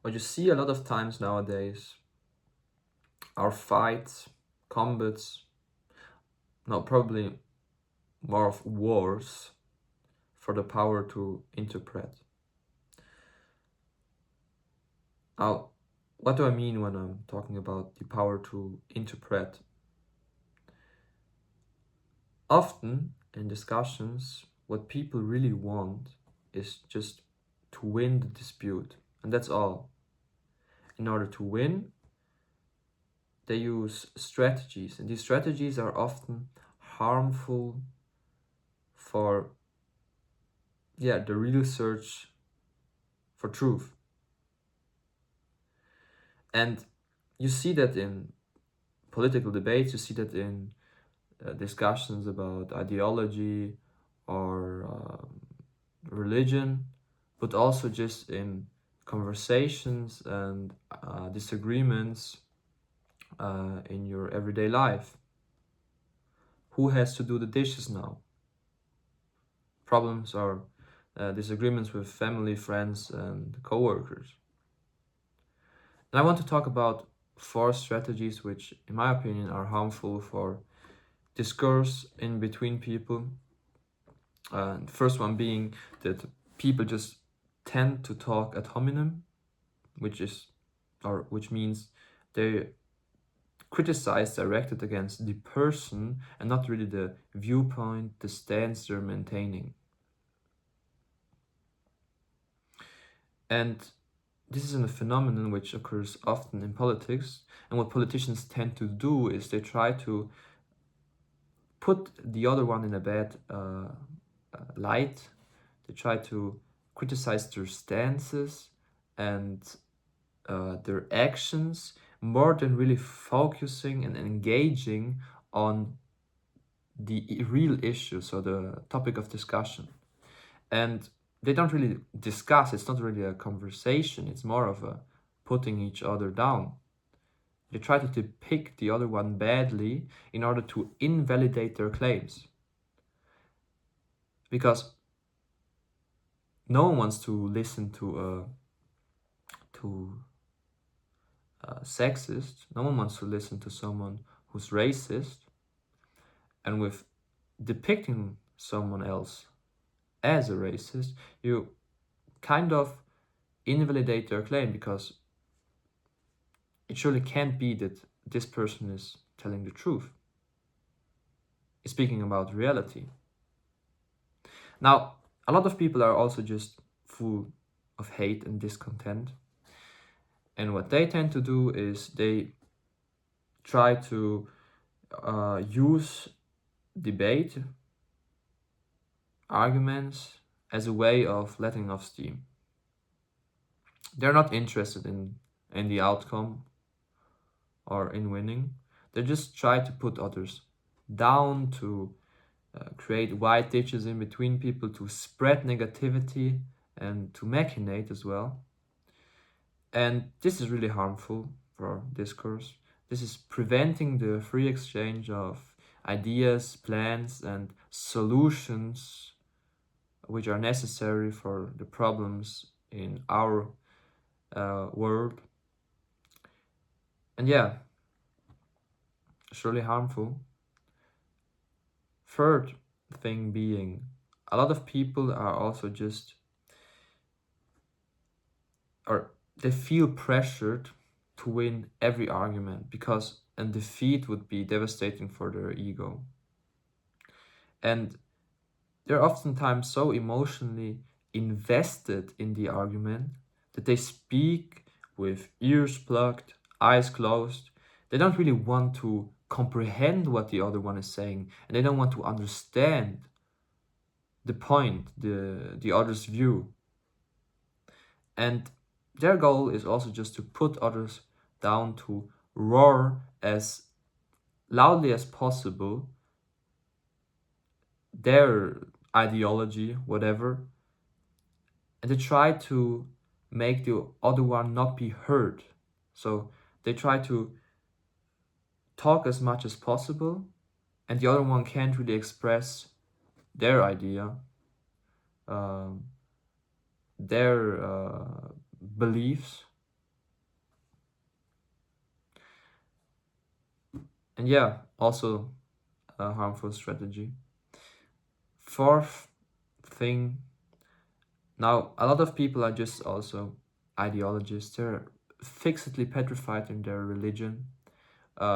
what you see a lot of times nowadays are fights, combats, no, probably more of wars for the power to interpret. Now, what do I mean when I'm talking about the power to interpret? Often in discussions, what people really want is just to win the dispute, and that's all. In order to win, they use strategies, and these strategies are often harmful for the real search for truth. And you see that in political debates, you see that in discussions about ideology or religion, but also just in conversations and disagreements in your everyday life. Who has to do the dishes now? Problems or disagreements with family, friends, and coworkers. And I want to talk about four strategies which, in my opinion, are harmful for discourse in between people. The first one being that people just tend to talk ad hominem, which means they criticize directed against the person and not really the viewpoint, the stance they're maintaining. And this is a phenomenon which occurs often in politics. And what politicians tend to do is they try to put the other one in a bad light. They try to criticize their stances and their actions more than really focusing and engaging on the real issue, so the topic of discussion. And they don't really discuss, it's not really a conversation, it's more of a putting each other down. They try to depict the other one badly in order to invalidate their claims. Because no one wants to listen to a sexist, no one wants to listen to someone who's racist, and with depicting someone else as a racist, you kind of invalidate their claim, because it surely can't be that this person is telling the truth. It's speaking about reality. Now, a lot of people are also just full of hate and discontent. And what they tend to do is they try to use debate, arguments, as a way of letting off steam. They're not interested in the outcome or in winning. They just try to put others down, to create wide ditches in between people, to spread negativity and to machinate as well. And this is really harmful for discourse. This is preventing the free exchange of ideas, plans, and solutions which are necessary for the problems in our world. And surely harmful. Third thing being, a lot of people are also just, or they feel pressured to win every argument, because a defeat would be devastating for their ego. And they're oftentimes so emotionally invested in the argument that they speak with ears plugged, eyes closed. They don't really want to comprehend what the other one is saying, and they don't want to understand the point, the other's view. And their goal is also just to put others down, to roar as loudly as possible their ideology, whatever, and they try to make the other one not be heard. So they try to talk as much as possible, and the other one can't really express their idea, um, their beliefs, And yeah, also a harmful strategy. Fourth thing, now a lot of people are just also ideologists. They're fixedly petrified in their religion,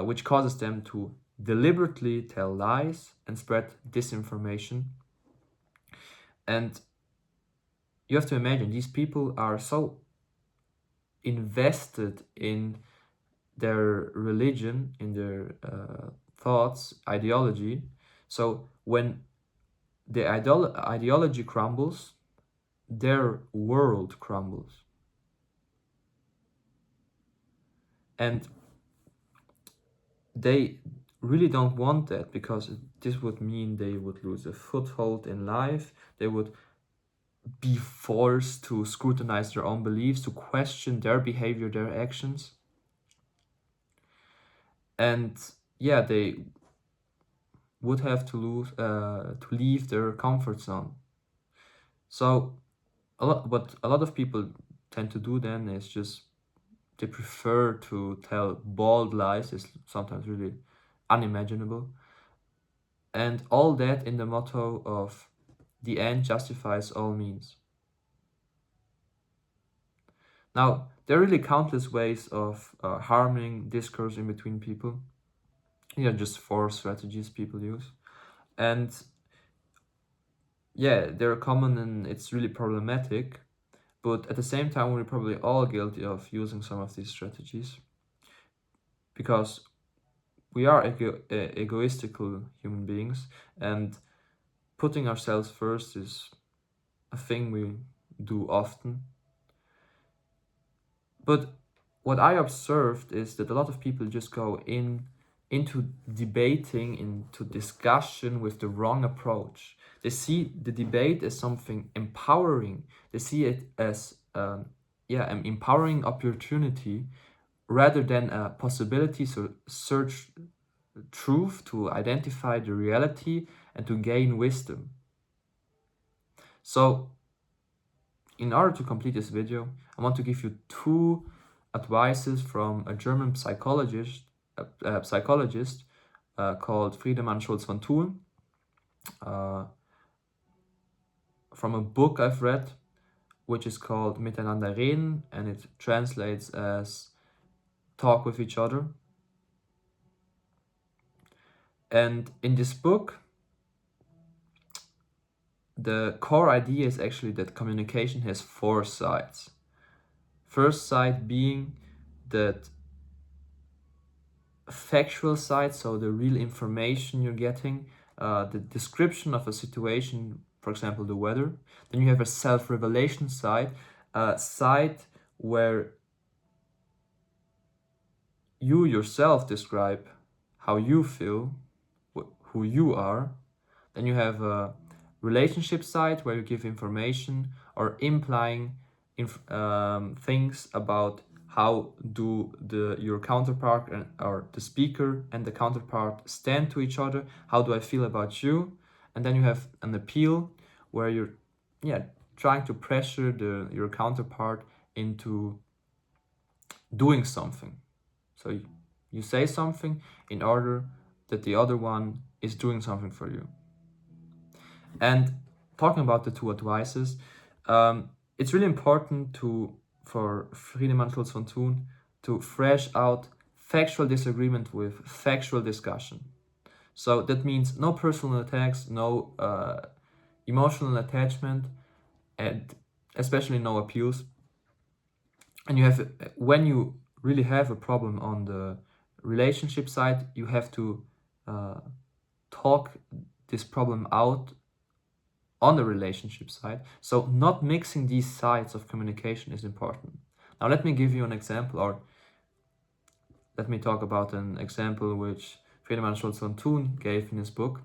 which causes them to deliberately tell lies and spread disinformation. And you have to imagine these people are so invested in their religion, in their thoughts, ideology. So when the ideology crumbles, their world crumbles. And they really don't want that, because this would mean they would lose a foothold in life. They would be forced to scrutinize their own beliefs, to question their behavior, their actions. And yeah, they would have to leave their comfort zone. So what a lot of people tend to do then is just they prefer to tell bold lies. Is sometimes really unimaginable, and all that in the motto of the end justifies all means. Now, there are really countless ways of harming discourse in between people. Here are just 4 strategies people use. And yeah, they're common and it's really problematic. But at the same time, we're probably all guilty of using some of these strategies, because we are egoistical human beings, and putting ourselves first is a thing we do often. But what I observed is that a lot of people just go into debating, into discussion with the wrong approach. They see the debate as something empowering. They see it as an empowering opportunity rather than a possibility to search truth, to identify the reality, and to gain wisdom. So in order to complete this video, I want to give you 2 advices from a German psychologist called Friedemann Schulz von Thun, from a book I've read, which is called Miteinander reden, and it translates as talk with each other. And in this book, the core idea is actually that communication has 4 sides. First side being that factual side, so the real information you're getting, the description of a situation, for example, the weather. Then you have a self-revelation side, a side where you yourself describe how you feel, who you are. Then you have a relationship side where you give information or implying things about how do your counterpart or the speaker and the counterpart stand to each other. How do I feel about you? And then you have an appeal where you're trying to pressure your counterpart into doing something. So you say something in order that the other one is doing something for you. And talking about the 2 advices, it's really important for Friedemann Schulz von Thun to thresh out factual disagreement with factual discussion. So that means no personal attacks, no emotional attachment, and especially no appeals. And when you really have a problem on the relationship side, you have to talk this problem out on the relationship side. So not mixing these sides of communication is important. Now let me give you an example, or let me talk about an example which Friedemann Schulz von Thun gave in his book.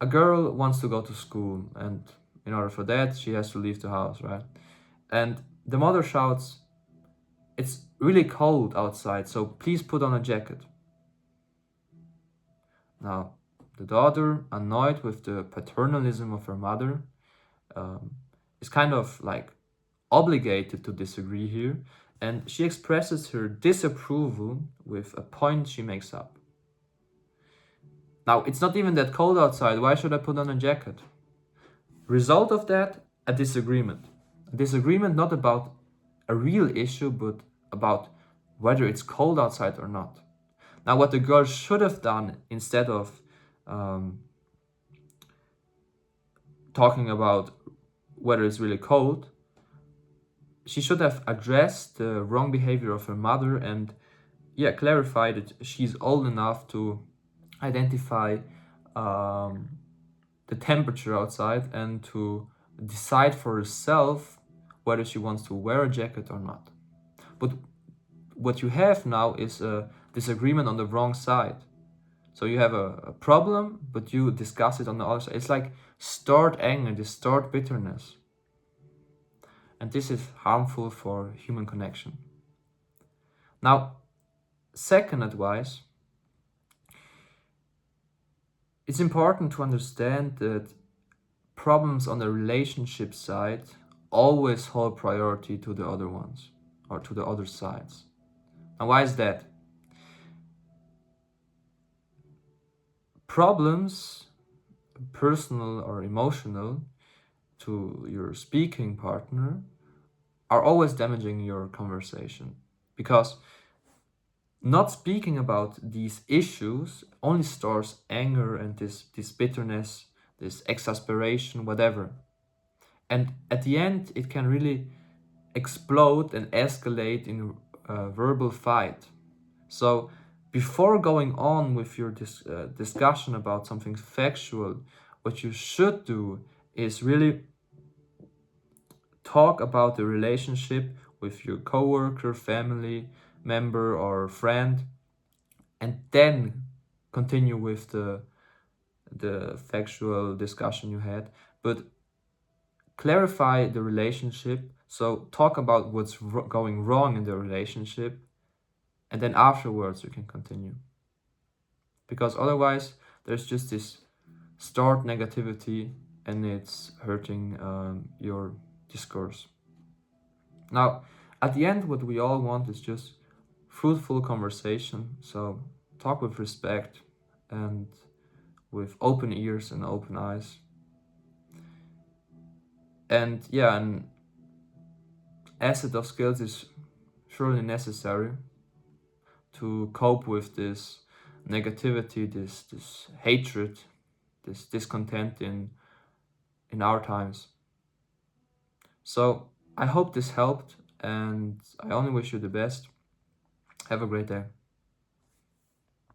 A girl wants to go to school, and in order for that, she has to leave the house, right? And the mother shouts, "It's really cold outside, so please put on a jacket." Now, the daughter, annoyed with the paternalism of her mother, is kind of like obligated to disagree here, And she expresses her disapproval with a point she makes up. Now, it's not even that cold outside, why should I put on a jacket? Result of that, a disagreement. A disagreement not about a real issue, but about whether it's cold outside or not. Now, what the girl should have done instead of talking about whether it's really cold, she should have addressed the wrong behavior of her mother and, yeah, clarify that she's old enough to identify the temperature outside and to decide for herself whether she wants to wear a jacket or not. But what you have now is a disagreement on the wrong side. So you have a problem, but you discuss it on the other side. It's like stored anger, this stored bitterness. And this is harmful for human connection. Now, second advice, it's important to understand that problems on the relationship side always hold priority to the other ones or to the other sides. And why is that? Problems, personal or emotional, to your speaking partner are always damaging your conversation, because not speaking about these issues only stores anger and this bitterness, this exasperation, whatever. And at the end, it can really explode and escalate in a verbal fight. So before going on with your discussion about something factual, what you should do is really talk about the relationship with your coworker, family member, or friend, and then continue with the factual discussion you had. But clarify the relationship. So talk about what's going wrong in the relationship, and then afterwards you can continue. Because otherwise, there's just this stored negativity, and it's hurting your discourse. Now, at the end, what we all want is just fruitful conversation. So talk with respect and with open ears and open eyes. And yeah, an asset of skills is surely necessary to cope with this negativity, this hatred, this discontent in our times. So I hope this helped, and I only wish you the best. Have a great day.